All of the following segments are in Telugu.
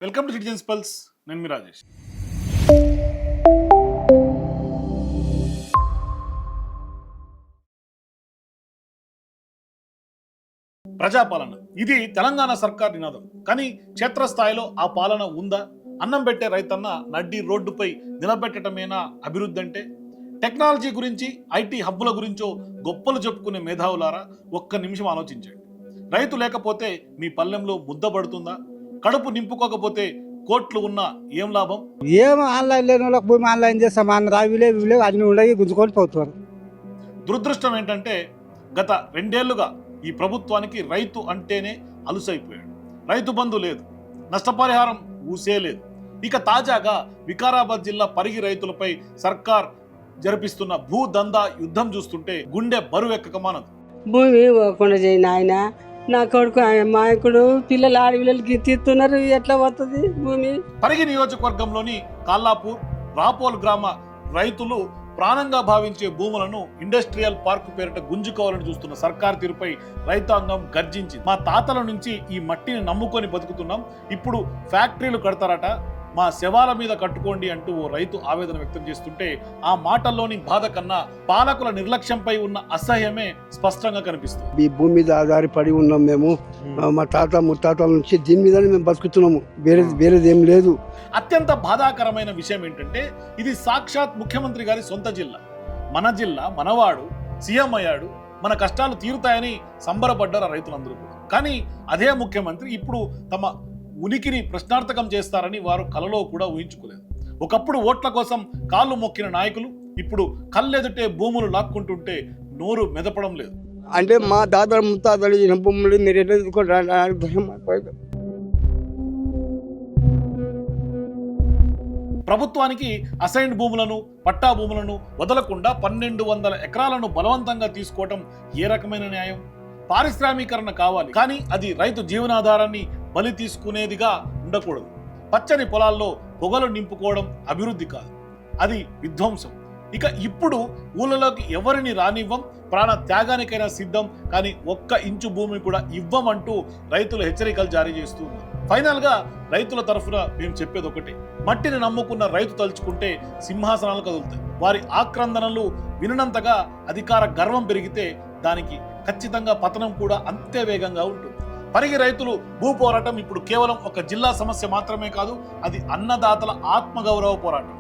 Welcome to citizens pulse. నేను మీ రాజేష్. ప్రజాపాలన ఇది తెలంగాణ సర్కార్ నినాదం. కానీ క్షేత్రస్థాయిలో ఆ పాలన ఉందా? అన్నం పెట్టే రైతన్న నడ్డి రోడ్డుపై నిలబెట్టడమేనా అభివృద్ధి అంటే? టెక్నాలజీ గురించి, ఐటీ హబ్బుల గురించో గొప్పలు చెప్పుకునే మేధావులారా, ఒక్క నిమిషం ఆలోచించండి. రైతు లేకపోతే మీ పల్లెంలో ముద్ద పడుతుందా? కడుపు నింపుకోకపోతే కోట్లు ఉన్నా ఏం లాభం? ఏం ఆన్లైన్ లేని వాళ్ళకి భూమి ఆన్లైన్ చేస్తాం అన్న రావిలే అన్ని ఉండయి గుంజుకొని పోతున్నారు. దురదృష్టం ఏంటంటే గత 2 ఏళ్లుగా ఈ ప్రభుత్వానికి రైతు అంటేనే అలుసైపోయాడు. రైతు బంధు లేదు, నష్టపరిహారం ఊసే లేదు. ఇక తాజాగా వికారాబాద్ జిల్లా పరిగి రైతులపై సర్కార్ జరిపిస్తున్న భూదందా యుద్ధం చూస్తుంటే గుండె బరువెక్కక మానదు. భూమి పోకుండా చేయి నాయన, నా కొడుకు మాయకుడు పిల్లలు ఆడపిల్లలకి తీస్తున్నారు, ఎట్లా పోతుంది భూమి? పరిగి నియోజకవర్గంలోని కాల్లాపూర్, రాపోల్ గ్రామ రైతులు ప్రాణంగా భావించే భూములను ఇండస్ట్రియల్ పార్క్ పేరిట గుంజుకోవాలని చూస్తున్న సర్కార్ తీరుపై రైతాంగం గర్జించింది. మా తాతల నుంచి ఈ మట్టిని నమ్ముకొని బతుకుతున్నాం, ఇప్పుడు ఫ్యాక్టరీలు కడతారట, మా శవాల మీద కట్టుకోండి అంటూ ఓ రైతు ఆవేదన వ్యక్తం చేస్తుంటే ఆ మాటల్లోని బాధ కన్నా పాలకుల నిర్లక్ష్యంపై ఉన్న అసహ్యమే స్పష్టంగా కనిపిస్తుంది. ఈ భూమి మీద ఆధారపడి ఉన్నాం మేము. మా తాత ముత్తాతల నుంచి దీని మీదనే మేము బతుకుతున్నాము, వేరేది ఏం లేదు. అత్యంత బాధాకరమైన విషయం ఏంటంటే ఇది సాక్షాత్ ముఖ్యమంత్రి గారి సొంత జిల్లా. మన జిల్లా, మనవాడు సీఎం అయ్యాడు, మన కష్టాలు తీరుతాయని సంబరపడ్డారు ఆ రైతులందరూ కూడా. కానీ అదే ముఖ్యమంత్రి ఇప్పుడు తమ ఉనికిని ప్రశ్నార్థకం చేస్తారని వారు కలలో కూడా ఊహించుకోలేదు. ఒకప్పుడు ఓట్ల కోసం కాళ్ళు మొక్కిన నాయకులు ఇప్పుడు కళ్ళెదుటే భూములు లాక్కుంటుంటే నోరు మెదపడం లేదు. అంటే మా తాతలు ముత్తాతలు భూములు మీరు ఎట్లా? ప్రభుత్వానికి అసైన్డ్ భూములను, పట్టా భూములను వదలకుండా 1200 ఎకరాలను బలవంతంగా తీసుకోవటం ఏ రకమైన న్యాయం? పారిశ్రామీకరణ కావాలి, కానీ అది రైతు జీవనాధారాన్ని బలి తీసుకునేదిగా ఉండకూడదు. పచ్చని పొలాల్లో పొగలు నింపుకోవడం అభివృద్ధి కాదు, అది విధ్వంసం. ఇక ఇప్పుడు ఊళ్ళలోకి ఎవరిని రానివ్వం, ప్రాణ త్యాగానికైనా సిద్ధం, కానీ 1 ఇంచు భూమి కూడా ఇవ్వమంటూ రైతులు హెచ్చరికలు జారీ చేస్తూ ఉన్నారు. ఫైనల్ గా రైతుల తరఫున మేము చెప్పేది ఒకటి: మట్టిని నమ్ముకున్న రైతు తలుచుకుంటే సింహాసనాలు కదులుతాయి. వారి ఆక్రందనలు విననంతగా అధికార గర్వం పెరిగితే దానికి ఖచ్చితంగా పతనం కూడా అంతే వేగంగా ఉంటుంది. పరిగి రైతులు భూ పోరాటం ఇప్పుడు కేవలం ఒక జిల్లా సమస్య మాత్రమే కాదు, అది అన్నదాతల ఆత్మగౌరవ పోరాటం.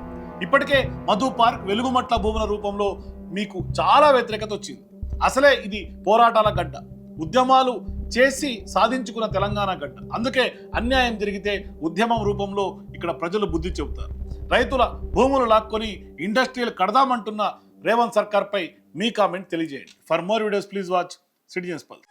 ఇప్పటికే మధు పార్క్, వెలుగుమట్ల భూముల రూపంలో మీకు చాలా వ్యతిరేకత వచ్చింది. అసలే ఇది పోరాటాల గడ్డ, ఉద్యమాలు చేసి సాధించుకున్న తెలంగాణ గడ్డ. అందుకే అన్యాయం జరిగితే ఉద్యమం రూపంలో ఇక్కడ ప్రజలు బుద్ధి చెబుతారు. రైతుల భూములు లాక్కొని ఇండస్ట్రియల్ కడదామంటున్న రేవంత్ సర్కార్ పై మీ కామెంట్ తెలియజేయండి. For more videos please watch citizens pulse.